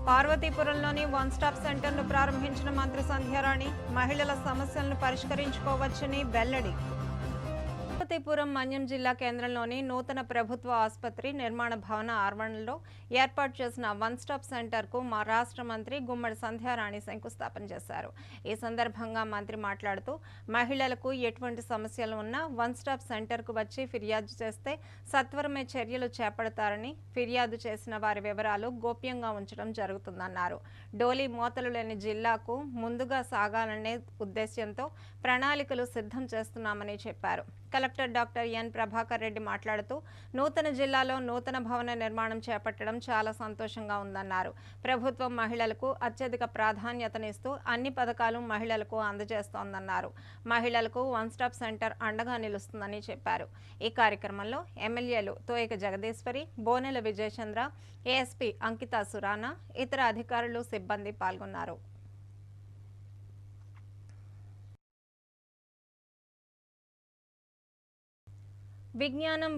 పార్వతీపురంలోని one stop సెంటర్ను ప్రారంభించిన మంత్రి సంధ్యారాణి మహిళల సమస్యలను పరిష్కరించుకోవచ్చని వెల్లడి. పార్వతీపురం మన్యం జిల్లా కేంద్రంలోని నూతన ప్రభుత్వ ఆసుపత్రి నిర్మాణ భవన ఆవరణలో ఏర్పాటు చేసిన వన్ స్టాప్ సెంటర్కు మా రాష్ట్ర మంత్రి గుమ్మడి సంధ్యారాణి శంకుస్థాపన చేశారు. ఈ సందర్భంగా మంత్రి మాట్లాడుతూ మహిళలకు ఎటువంటి సమస్యలు ఉన్నా వన్ స్టాప్ సెంటర్కు వచ్చి ఫిర్యాదు చేస్తే సత్వరమే చర్యలు చేపడతారని, ఫిర్యాదు చేసిన వారి వివరాలు గోప్యంగా ఉంచడం జరుగుతుందన్నారు. డోలీ మోతలు లేని జిల్లాకు ముందుగా సాగాలనే ఉద్దేశ్యంతో ప్రణాళికలు సిద్ధం చేస్తున్నామని చెప్పారు. Collector doctor N Prabhakar Reddy మాట్లాడుతూ నూతన జిల్లాలో నూతన భవన నిర్మాణం చేపట్టడం చాలా సంతోషంగా ఉందన్నారు. ప్రభుత్వం మహిళలకు అత్యధిక ప్రాధాన్యతనిస్తూ అన్ని పథకాలు మహిళలకు అందజేస్తోందన్నారు. మహిళలకు వన్ స్టాప్ సెంటర్ అండగా నిలుస్తుందని చెప్పారు. ఈ కార్యక్రమంలో ఎమ్మెల్యేలు తోయక జగదీశ్వరి, బోనెల విజయచంద్ర, ఏఎస్పీ అంకితా సురానా, ఇతర అధికారులు, సిబ్బంది పాల్గొన్నారు. విజ్ఞానం